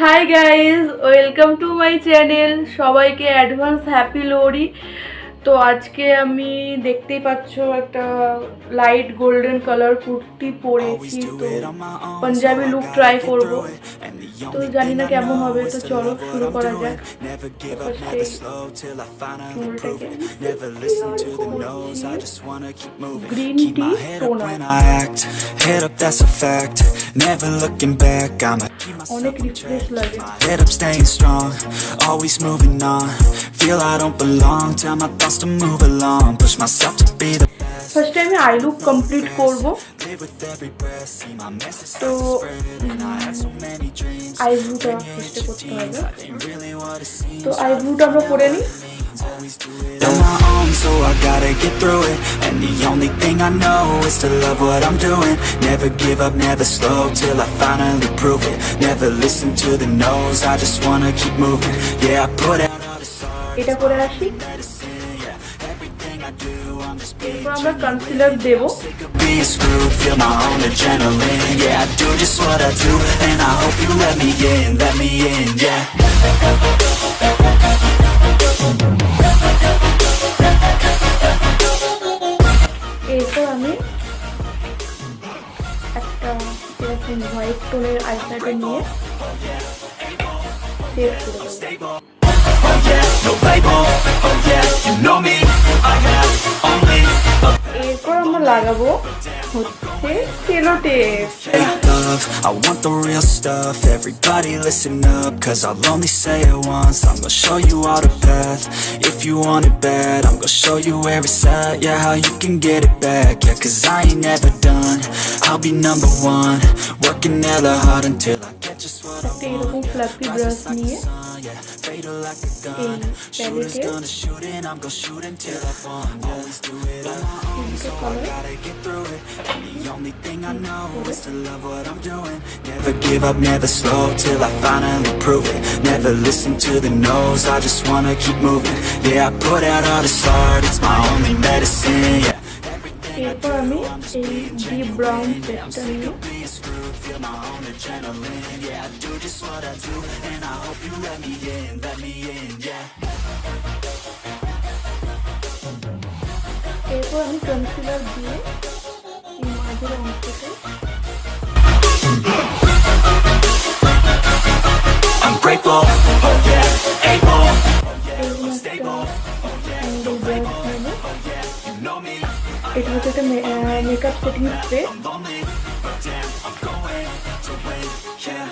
Hi guys, welcome to my channel. সবাইকে advance happy Lohri. তো আজকে আমি দেখতেই পাচ্ছ একটা লাইট গোল্ডেন কালার কুর্তি পরেছি। তো পাঞ্জাবি লুক ট্রাই করব, তো জানি না কেমন হবে। তো চলো শুরু করা যাক। গ্রিন টি টোনার, অনেক রিফ্রেশ লাগে। Head up, staying strong, always moving on. Feel I don't belong, tell my thoughts to move along. Push myself to be the best. ফার্স্টে আমি আই লুক কমপ্লিট করব। তো আইব্রুটা ফার্স্টে করতে হবে। তো আইব্রুটা আমরা করে নিই। On my own, so I gotta get through it. And the only thing I know is to love what I'm doing. Never give up, never slow, till I finally prove it. Never listen to the no's, I just wanna keep moving. Yeah, I put out all this art. এটা করে আসি। এরপর আমরা concealer Dev. Being screwed, feel my own adrenaline. Yeah, I do just what I do, and I hope you let me in, yeah. এরপর আমি একটা এরকম white টোনের আইশ্যাডো নিয়ে শেড করে দেব। এরপর আমরা লাগাবো হচ্ছে cello tape. I want the real stuff, everybody listen up, cause I'll only say it once. I'm gonna show you all the path, if you want it bad. I'm gonna show you where it's at, yeah, how you can get it back. Yeah, cause I ain't never done, I'll be number one. Working hella hard until I get just what I want. এরকম fluffy brush নিয়ে Fatal like a gun, shooters gonna shoot and I'm gonna shoot until I fall. Always do it on my own, so I gotta get through it. And the only thing I know is to love what I'm doing. Never give up, never slow, till I finally prove it. Never listen to the no's, I just wanna keep moving. Yeah, I put out all this art, it's my only medicine, yeah. এরপর আমি এই deep brown শেডটা নিয়ে Feel my own adrenaline, yeah, I do just what I do, and I hope you let me in, yeah. এরপর আমি concealer দিয়ে এই মাঝের অংশতে I'm grateful, oh yeah, able, এরকম একটা অ্যাঙ্গেল ব্রাশ নেব। you know me, এটা হচ্ছে একটা makeup setting spray. lonely, but damn, I'm going to win, yeah.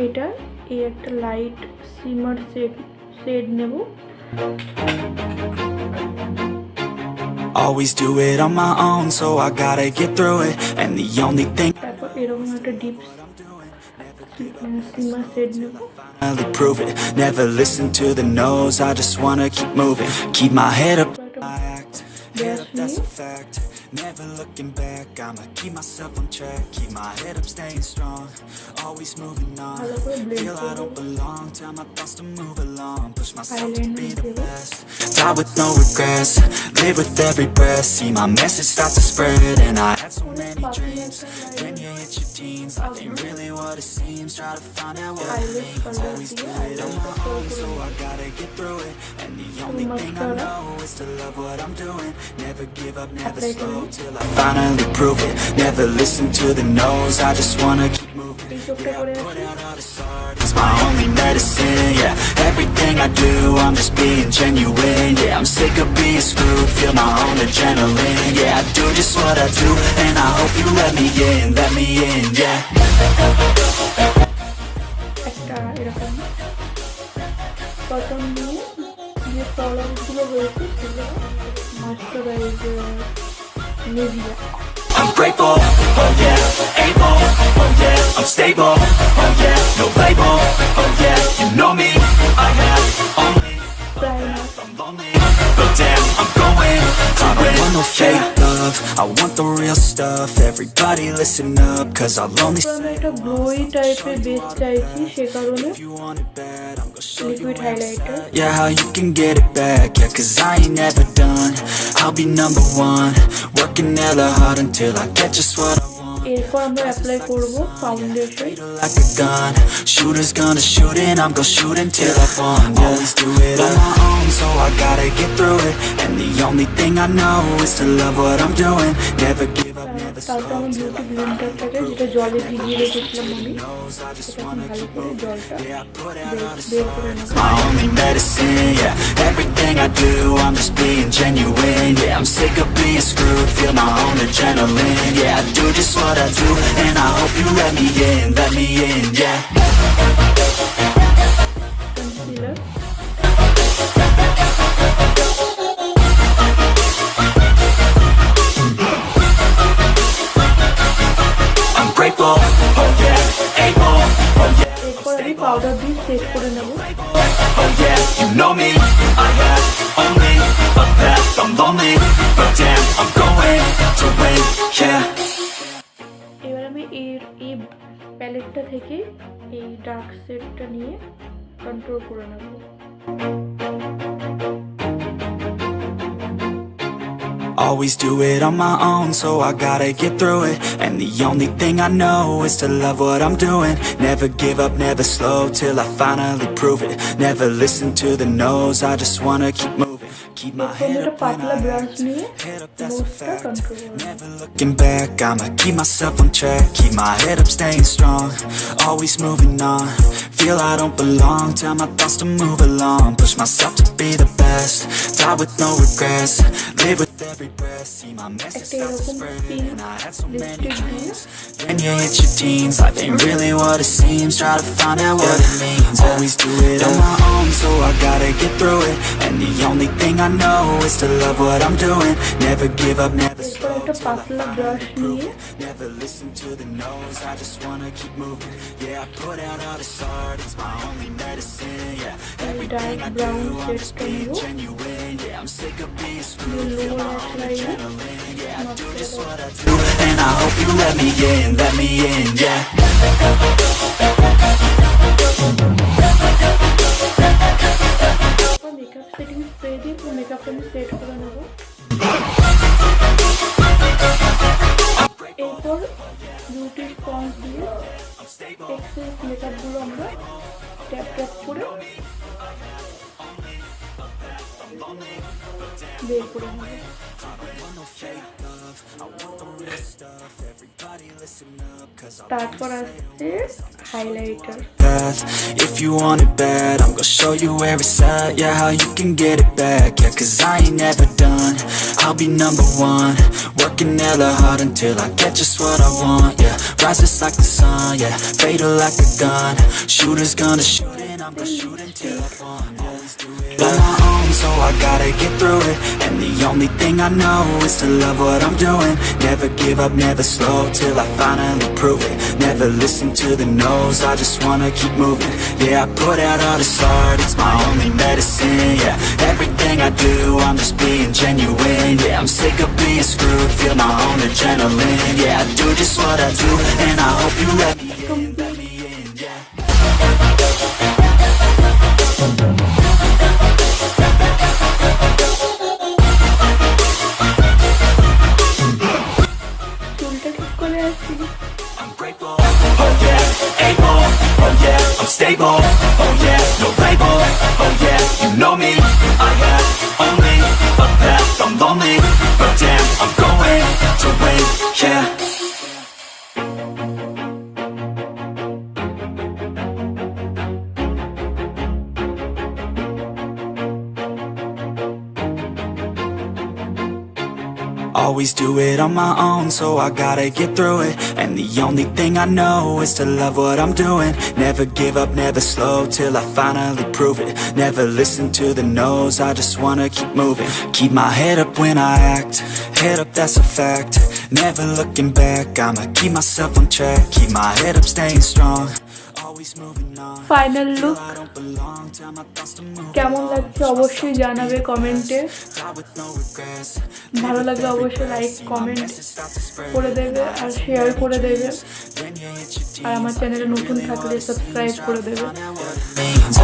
এটা এই একটা লাইট সিমার শেড নেব। Always do it on my own, so I gotta get through it. And the only thing তারপর এরকম একটা ডিপ সিমার শেড নেব। finally prove it. Never listen to the no's, I just wanna keep moving. Keep my head up, I act. Head up, that's a fact. Never looking back, I'ma keep myself on track. Keep my head up, staying strong. Always moving on. Feel I don't belong, tell my thoughts to move along. Push myself to be the best. Die with no regrets, live with every breath. See my message start to spread, and I had so many dreams. Then you hit your teens, life ain't really what it seems. Try to find out what it means. Always do it on my own, so I gotta get through it. And the only thing I know is to love what I'm doing. Never give up, never slow, till I finally prove it. Never listen to the no's, I just wanna keep moving. Yeah, I put out all this art, it's my only medicine. Yeah, everything I do, I'm just being genuine. Yeah, I'm sick of being screwed, feel my own adrenaline. Yeah, I do just what I do, and I hope you let me in, yeah. একটা এরকম cotton নিয়ে যে প্রবলেমগুলো রয়েছে সেগুলো moisturiser Nivea. I'm grateful, oh yeah, able, oh yeah, I'm stable, oh yeah, no label, oh yeah, you know me, I have only, I'm lonely, but damn, I'm going to win. I don't want no fake love, I want the real stuff, everybody listen up, cause I'll only আমি একটা glowy টাইপের base চাইছি, সে কারণে liquid highlighter. yeah, how you can get it back, yeah, cause I ain't never done, I'll be number one, working hella hard until I get just what I want. এরপর আমরা apply করব foundation. Like a gun, shooter's gonna shoot and I'm gonna shoot until I fall. Always do it on my own, so I gotta get through it. And the only thing I know is to love what I'm doing. Never give up, never তারপর slow আমি till beauty I ব্লেন্ডারটাকে, যেটা জলে ভিজিয়ে রেখেছিলাম আমি, সেটাকে ভালো করে জলটা বের করে নেব। my only medicine, yeah. Everything I do, I'm just being genuine, yeah. I'm sick of being screwed, feel my own adrenaline, yeah. I do just what I do, and I hope you let me in, yeah. Concealer, I'm grateful, oh yeah, able, oh yeah. এরপর আমি powder দিয়ে set করে নেব। Oh yeah, you know me, I have only a path, I'm lonely, but damn, I'm going to win, yeah. এবার আমি এই প্যালেটটা থেকে এই ডার্ক শেডটা নিয়ে কন্ট্রোল করে নেব। Always do it on my own, so I gotta get through it. And the only thing I know is to love what I'm doing. Never give up, never slow, till I finally prove it. Never listen to the no's, I just wanna keep moving. Keep my head up when I act, head up, that's a fact. Never looking back, I'ma keep myself on track. Keep my head up, staying strong, always moving on. Feel I don't belong, tell my thoughts to move along. Push myself to be the best, die with no regrets. Live with every breath, see my message start to spread. And I had so many dreams. Then you hit your teens, life ain't really what it seems. Try to find out what it means. Always do it on my own, so I gotta get through it. And the only thing I know is to love what I'm doing. Never give up, never এরপর slow. একটা পাতলা brush নিয়ে Never listen to the no's, I just wanna keep moving. Yeah, I put out all this art, it's my only medicine. Yeah, everything I do, I'm just being genuine. Yeah, I'm sick of being screwed, feel my own adrenaline. Yeah, I do just what I do, and I hope you let me in, yeah. Makeup setting spray দিয়ে পুরো মেকআপটা আমি set করে নেব। এরপর beauty sponge দিয়ে access মেকআপগুলো আমরা tap tap করে বের করে নেব। তারপর আসছে highlighter. If you want it bad, I'm gonna show you where it's at. Yeah, how you can get it back. Yeah, cause I ain't never done, I'll be number one. Working hella hard until I get just what I want. Yeah, rise just like the sun. Yeah, fatal like a gun. Shooter's gonna shoot and I'm gonna shoot until I fall. Always do it on my own, so I gotta get through it. And the only thing I know is to love what I'm doing. Never give up, never slow, till I finally prove it. Never listen to the no's, I just wanna keep moving. Yeah, I put out all this art, it's my only medicine. Yeah, everything I do, I'm just being genuine. Yeah, I'm sick of being screwed, feel my own adrenaline. Yeah, I do just what I do, and I hope you let me in, yeah. চুলটা ঠিক করে আসছি। I'm grateful, oh yeah, able, oh yeah, I'm stable, oh yeah, no label, oh yeah, you know me, I have only a path, I'm lonely, but damn, I'm going to win, yeah. Always do it on my own, so I gotta get through it. And the only thing I know is to love what I'm doing. Never give up, never slow, till I finally prove it. Never listen to the no's, I just wanna keep moving. Keep my head up when I act, head up, that's a fact. Never looking back, I'ma keep myself on track. Keep my head up, staying strong, always final look কেমন লাগছে অবশ্যই জানাবে কমেন্টে। ভালো লাগলে অবশ্যই like comment করে দেবে আর শেয়ার করে দেবে, আর আমার চ্যানেলে নতুন থাকলে সাবস্ক্রাইব করে দেবে।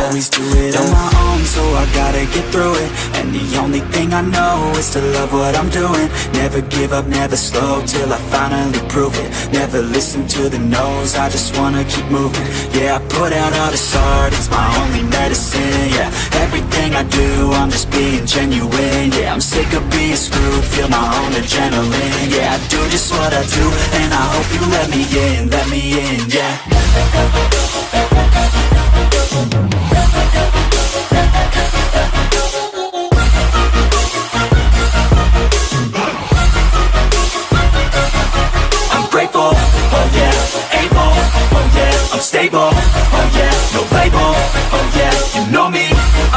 Always do it on my own, so I gotta get through it. And the only thing I know is to love what I'm doing. Never give up, never slow, till I finally prove it. Never listen to the no's, I just wanna keep moving. Yeah, I put out all this art, it's my only medicine. Yeah, everything I do, I'm just being genuine. Yeah, I'm sick of being screwed, feel my own adrenaline. Yeah, I do just what I do, and I hope you let me in, yeah. Stable, oh yeah, no label, oh yeah, you know me,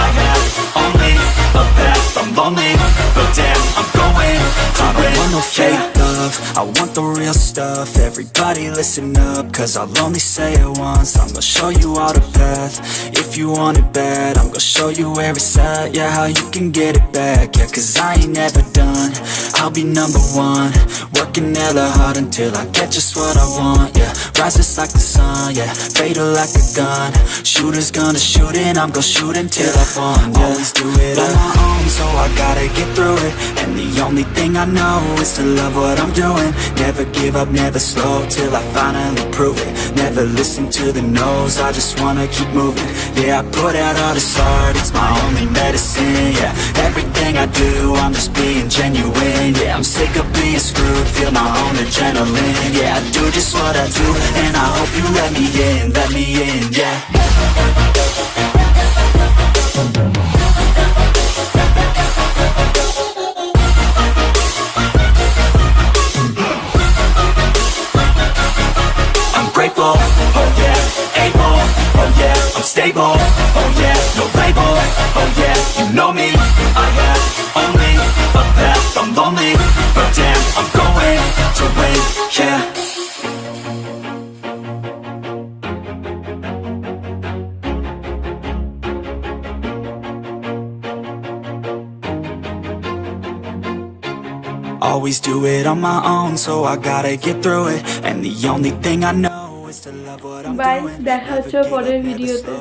I have only a path, I'm lonely, but damn, I'm going to win. I don't want no fake love, I want the real stuff. Everybody listen up, cause I'll only say it once. I'm gonna show you all the path, if you want it bad. I'm gonna show you where it's at, yeah, how you can get it back. Yeah, cause I ain't never done, I'll be number one. Working hella hard until I get just what I want, yeah. Rises like the sun, yeah, fatal like a gun. Shooters gonna shoot and I'm gonna shoot until I fall, yeah. Always do it on my own, so I gotta get through it. And the only thing I know is to love what I'm doing. Never give up, never slow, till I finally prove it. Never listen to the no's, I just wanna keep moving. Yeah, I put out all this art, it's my only medicine. Yeah, everything I do, I'm just being genuine. Yeah, I'm sick of being screwed, feel my own adrenaline. Yeah, I do just what I do, and I hope you let me in, yeah. I'm grateful, oh yeah, able, oh yeah, I'm stable, oh yeah, no label, oh yeah, you know me, I have only a path, I'm lonely, but damn, I'm going to win, yeah. Always do it on my own, so I gotta get through it. And the only thing I know is to love what I'm by, doing. দেখা হচ্ছে পরের ভিডিওতে।